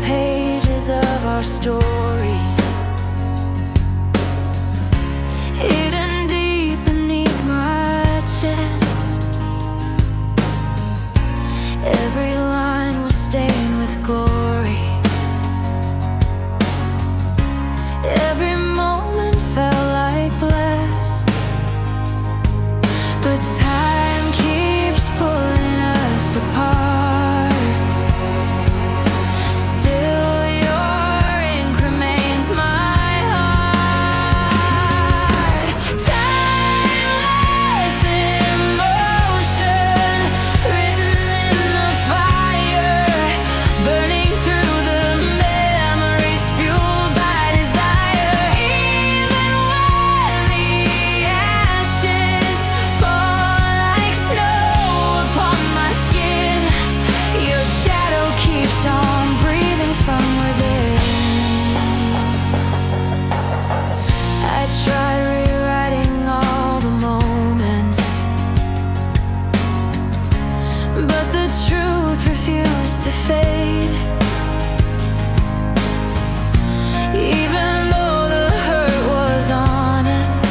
pages of our story, hidden deep beneath my chest. Every line was stained with glory. Every moment felt like blessed. But time keeps pulling us apart. Still your ink remains my heart. Timeless emotion written in the fire, burning through the memories fueled by desire. Even when the ashes fall like snow upon my skin, your shadow keeps on breathing from within. I tried rewriting all the moments, but the truth refused to fade. Even though the hurt was honest,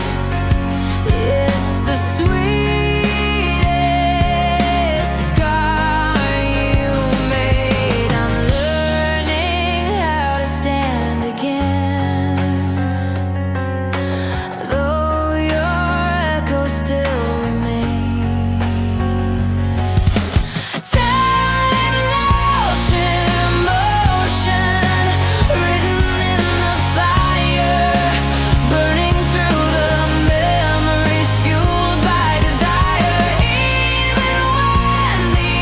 it's the sweetest scar you made. I'm learning how to stand again, though your echo still remains. Timeless emotion written in the fire, burning through the memories fueled by desire. Even when the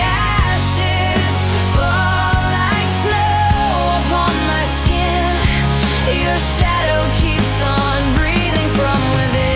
ashes fall like snow upon my skin, your shadow keeps on breathing from within.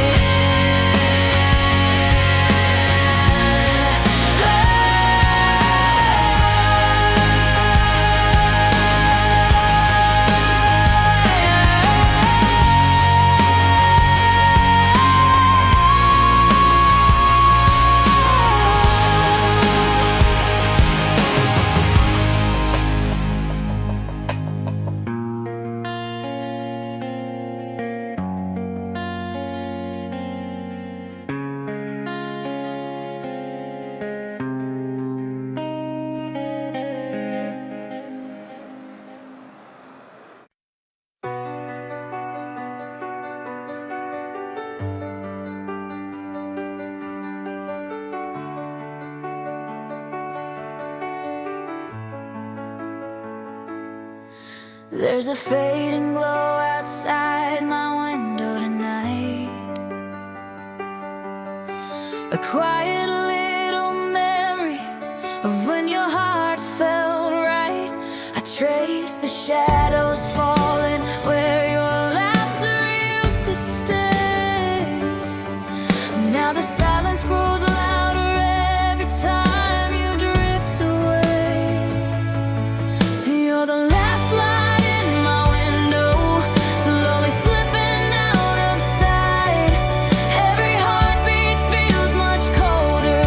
There's a fading glow outside my window tonight, a quiet little memory of when your heart felt right. I trace the shadows falling where your laughter used to stay. Now the silence grows louder every time you drift away. You're the last light in my window, slowly slipping out of sight. Every heartbeat feels much colder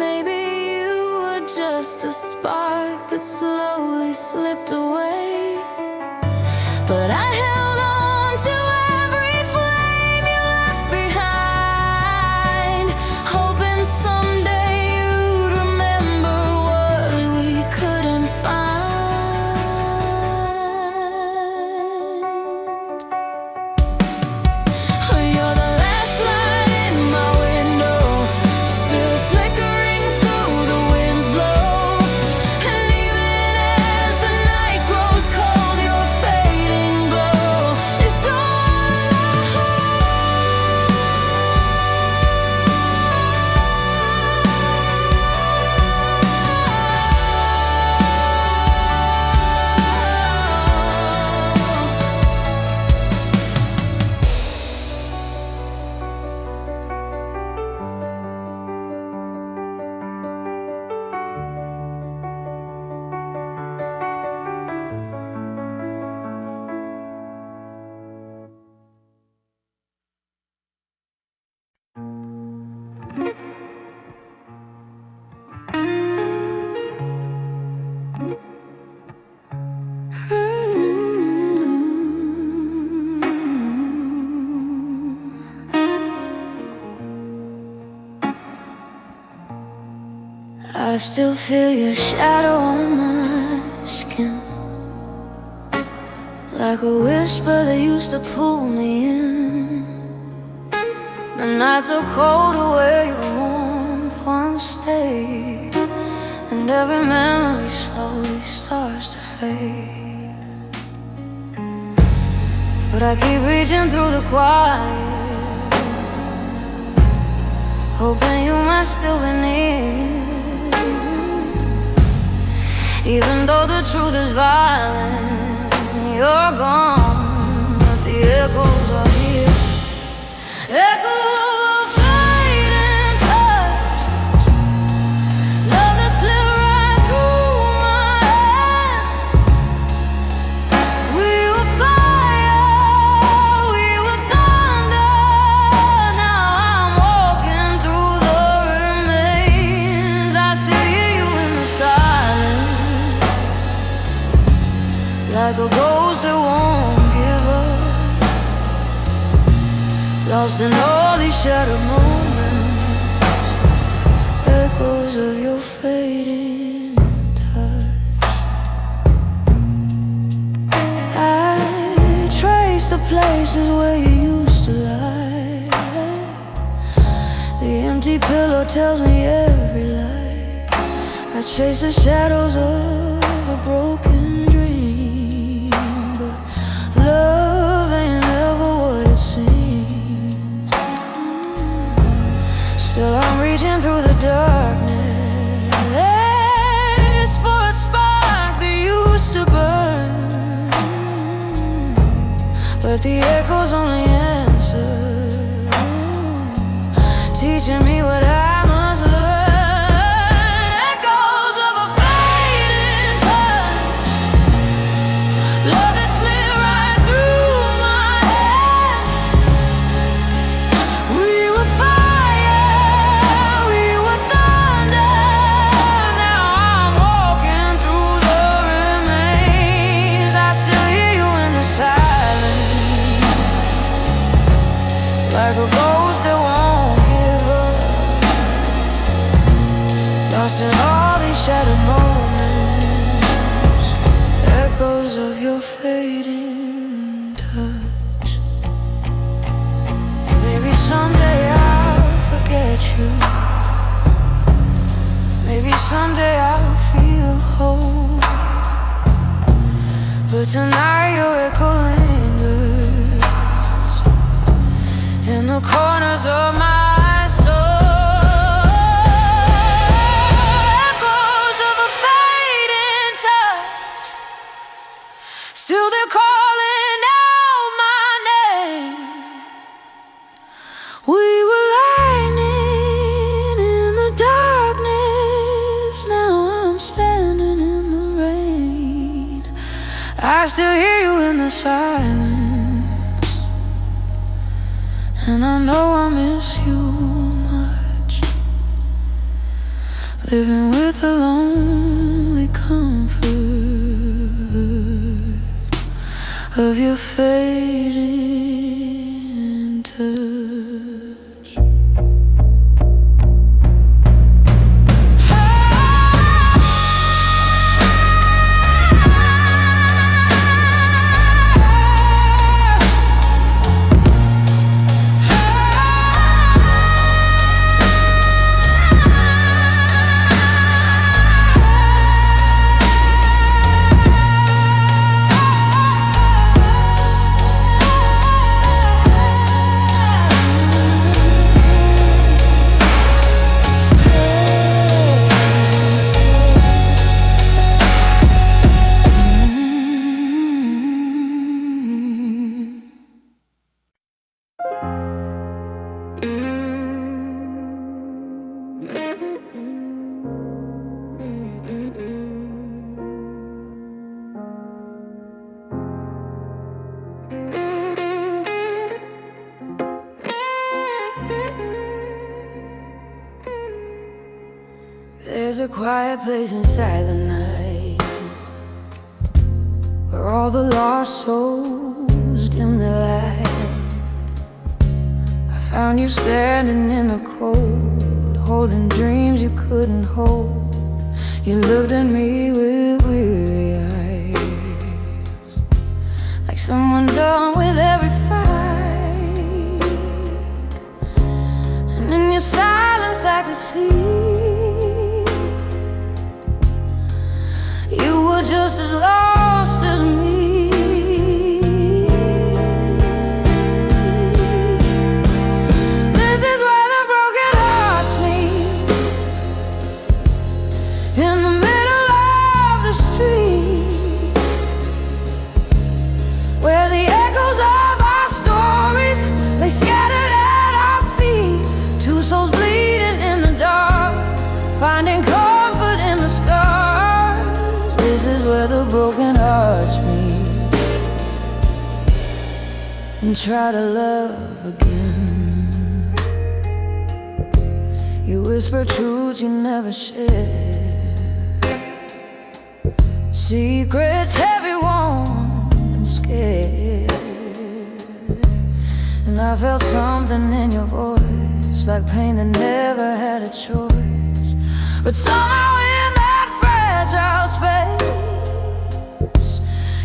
maybe you were just a spark that slowly slipped away. But I held on to every flame you left behind, hoping someday you'd remember what we couldn't find. You're the last light in my window, still flickering through the wind's blow. And even as the night grows cold, your fading glow is all I still feel your shadow on my skin, like a whisper that used to pull me in. The nights are colder where your warmth once stayed, and every memory slowly starts to fade. But I keep reaching through the quiet, hoping you might still be near. Even though the truth is violent, you're gone, but the echoes are here. Echoes of fading touch, love that slipped right through my hands. We were fire, we were thunder. Now I'm walking through the remains. I still hear you in the silence, like a ghost that won't give up, lost in all these shattered moments, echoes of your fading touch. I trace the places where you used to lie. The empty pillow tells me every lie. I chase the shadows of a broken dream, but love ain't ever what it seems. Still I'm reaching through the darkness for a spark that used to burn, but the echoes only answer, teaching me what I must learn. Echoes of a fading touch, love that slipped right through my hands. We were fire, we were thunder. Now I'm walking through the remains. I still hear you in the silence, like a ghost that won't give up, lost in all these shattered moments, echoes of your fading touch. Maybe someday I'll forget you, maybe someday I'll feel whole, but tonight your echo lingers in the corners of my soul. Echoes of a fading touch, still they're calling out my name. We were lightning in the darkness, now I'm standing in the rain. I still hear you in the silence, and I know I miss you much. living with the lonely comfort of your fading touch. There's a quiet place inside the night where all the lost souls dim their light. I found you standing in the cold, holding dreams you couldncouldn't hold. You looked at me with weary eyes, like someone done with every fight. And in your silence I could see you were just as lost as me. This is where the broken hearts meet, in the middle of the street, where the echoes of our stories lay scattered at our feet. Two souls bleeding in the dark, finding comfort in the scars. This is where the broken hearts meet and try to love again. You whisper truths you never shared, secrets heavy, warm and scared. And I felt something in your voice, like pain that never had a choice. But somehow in that fragile space,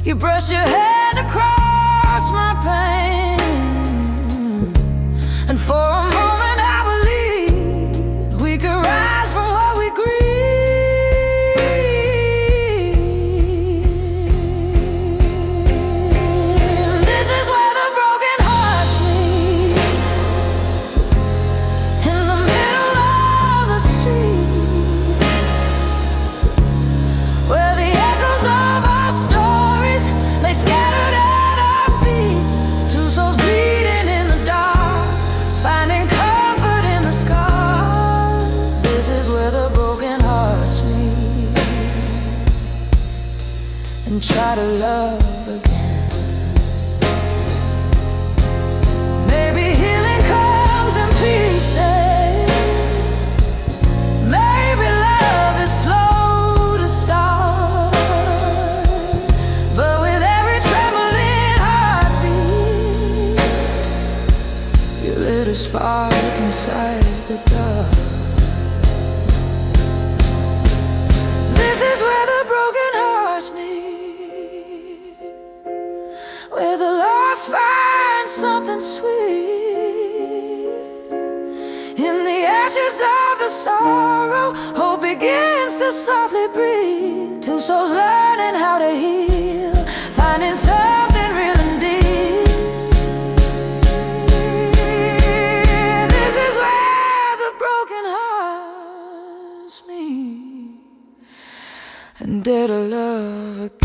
you brushed your hand across my pain. And for a moment I believed we could rise from what we grieved. This is where the broken hearts meet, in the middle of the street, where the echoes of our stories lay scattered at our feet. Two souls bleeding in the dark, finding comfort in the scars. This is where the broken hearts meet and try to love again. Maybe healing comes in pieces, maybe love is slow to start. But with every trembling heartbeat, you lit a spark inside the dark. This is where the broken hearts meet, where the lost find something sweet. In the ashes of the sorrow, hope begins to softly breathe. Two souls learning how to heal, finding something real and deep. This is where the broken hearts meet and dare to love again.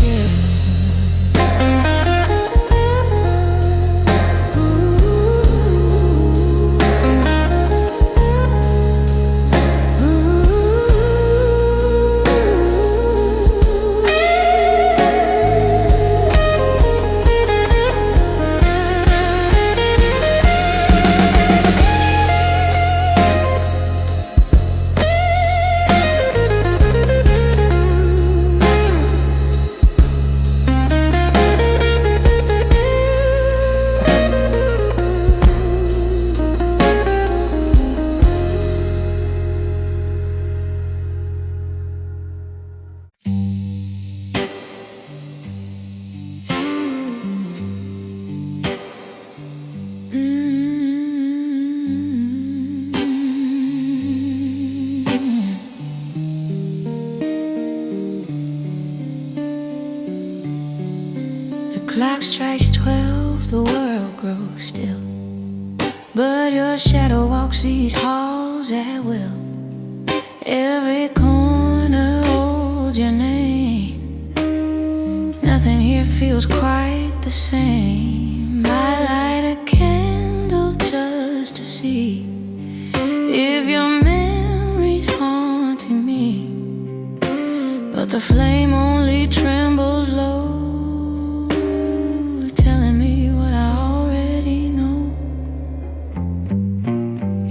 clock strikes 12, the world grows still, but your shadow walks these halls at will. Every corner holds your name. Nothing here feels quite the same. I light a candle just to see if your memory's haunting me, but the flame only trembles low, telling me what I already know.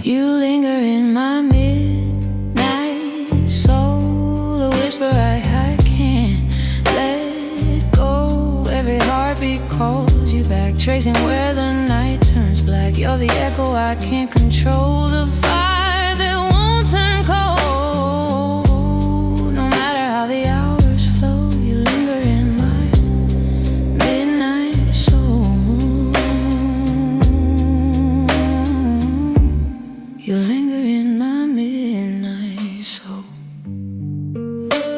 You linger in my midnight soul, a whisper I can't let go. Every heartbeat calls you back, tracing where the night turns black. You're the echo I can't control, the fire that won't turn cold. No matter how the hours flow, you linger in my midnight soul. You linger in my midnight soul.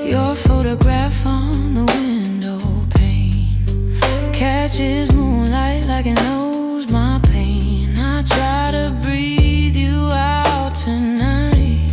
Your photograph on the window pane catches moonlight like it knows my pain. I try to breathe you out tonight,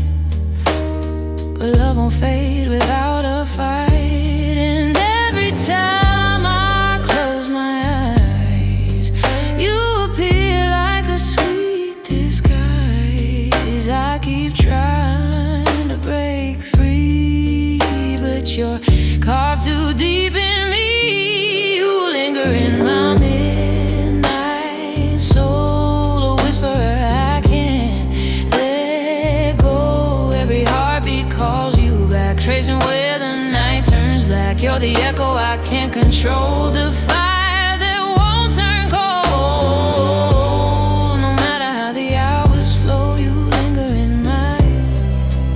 but love won't fade without a fight. And every time I close my eyes, you appear like a sweet disguise. I keep trying to break free, but you're carved too deep in me. You linger in my midnight soul, a whisperer I can't let go. Every heartbeat calls you back, tracing where the night turns black. You're the echo I can't control, the fire that won't turn cold. No matter how the hours flow, you linger in my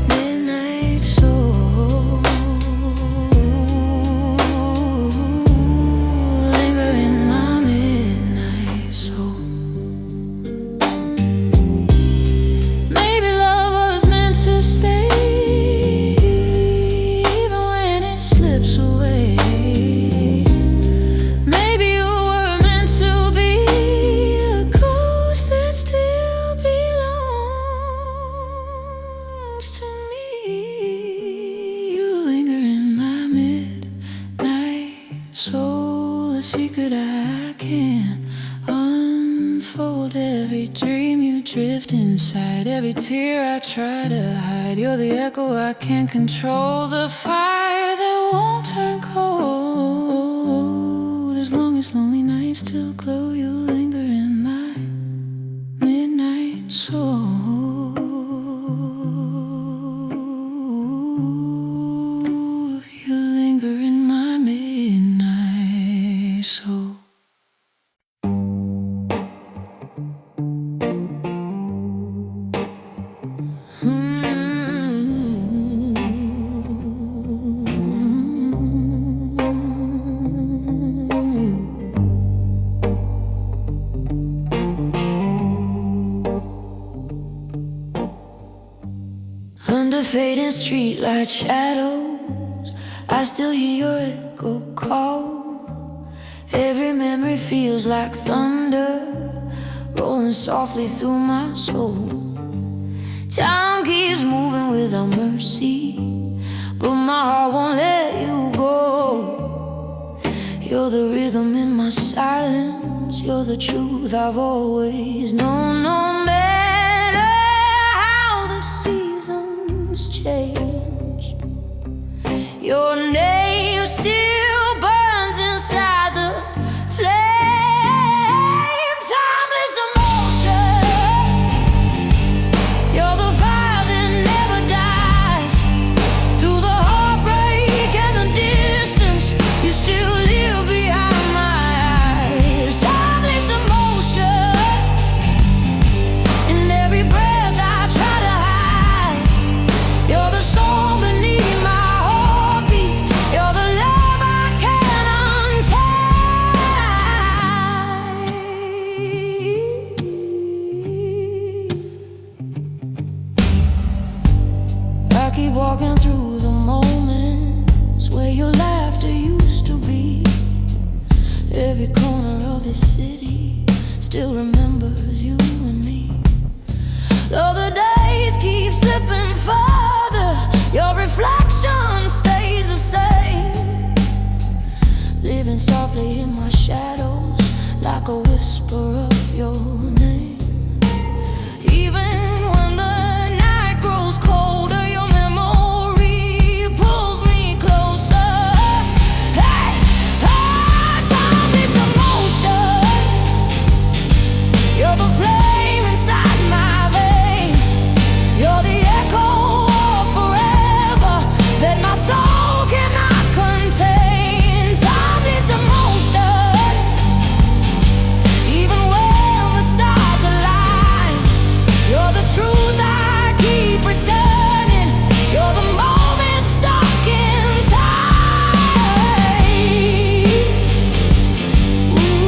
midnight soul. Linger in my midnight soul. Maybe love was meant to stay, even when it slips away. Maybe you were meant to be a ghost that still belongs to me. You linger in my midnight soul, a secret I can't unfold. Every dream you drift inside, every tear I try to hide. You're the echo I can't control, the fire that won't turn cold. As long as lonely nights still glow, you linger in my midnight soul. You linger in my midnight soul. Under fading streetlight shadows, I still hear your echo call. Every memory feels like thunder, rolling softly through my soul. Time keeps moving without mercy, but my heart won't let you go. You're the rhythm in my silence, you're the truth I've always known. No matter how the seasons change, your name still burns inside the flame. Timeless emotion, you're the fire that never dies. Through the heartbreak and the distance, you still live behind my eyes. Timeless emotion, in every breath I try to hide. You're the song beneath my heartbeat, you're the love I can't untie. I keep walking through the moments where your laughter used to be. Every corner of this city still remembers you and me. Though the days keep slipping farther, your reflection stays the same, living softly in my shadows like a whisper of your name. Even when the night grows colder, your memory pulls me closer. Hey, timeless emotion, you're the flame inside my veins. You're the echo of forever that my soul cannot contain. Timeless emotion, even when the stars align, you're the truth I keep returning. You're the moment stuck in time. Ooh.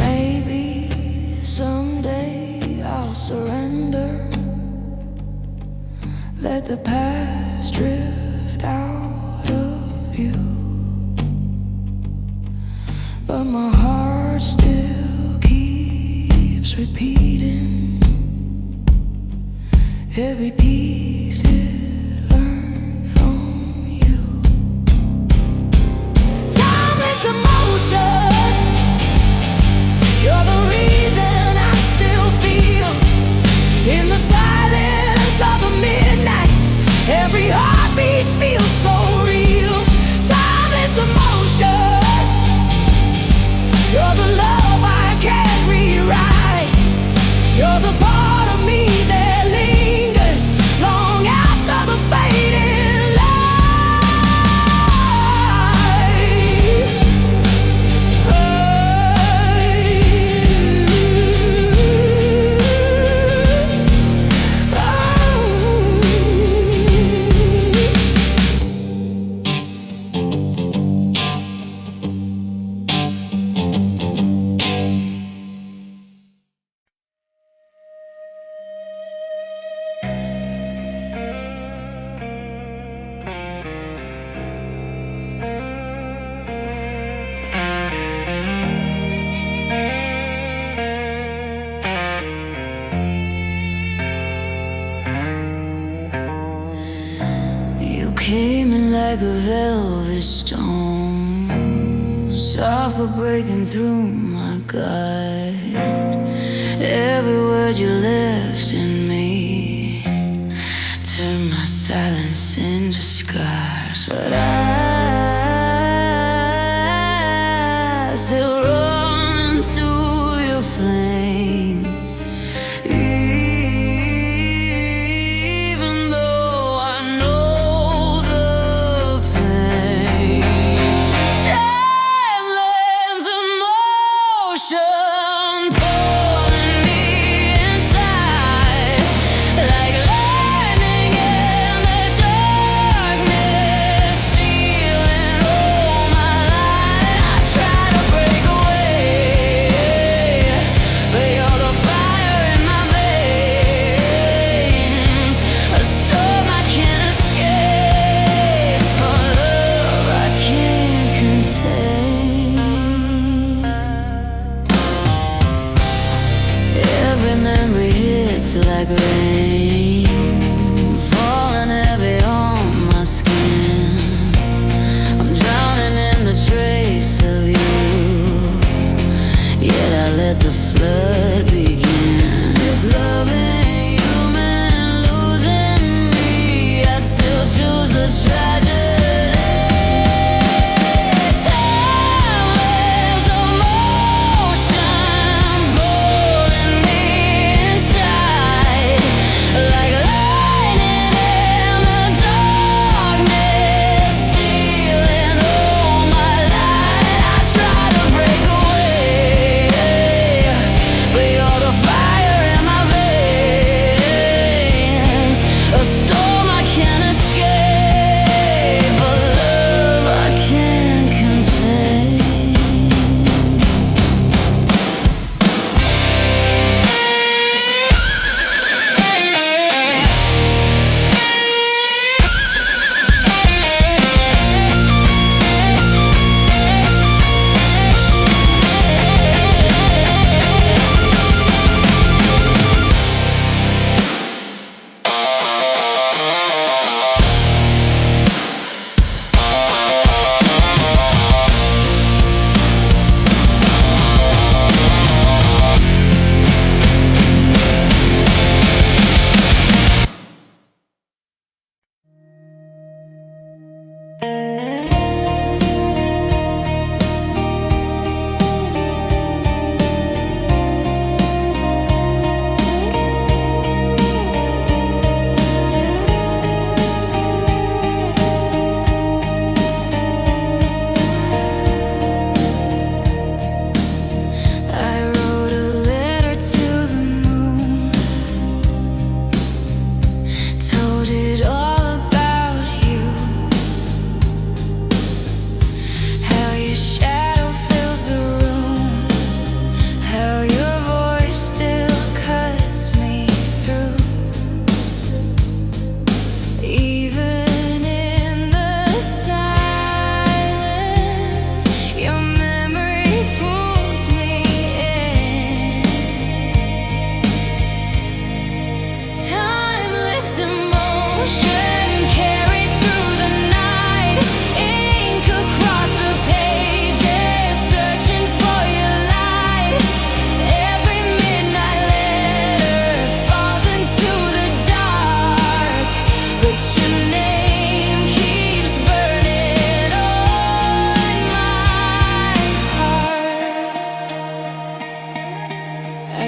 Maybe someday I'll surrender, let the past drift out of you, but my heart still keeps repeating every piece it learned from you. Timeless emotion, you're the reason I still feel in the silence of the midnight. Every heartbeat feels so real. Timeless emotion, you're the love I can't rewrite. You're the part of me that lingers long after the fading came in like a velvet storm, soft but breaking through my guard. Every word you left in me turned my silence into scars, but I still run into your flame. Like rain falling heavy on my skin, I'm drowning in the trace of you, yet I let the flood begin. If loving you meant losing me, I'd still choose the tragedy.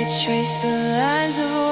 I trace the lines of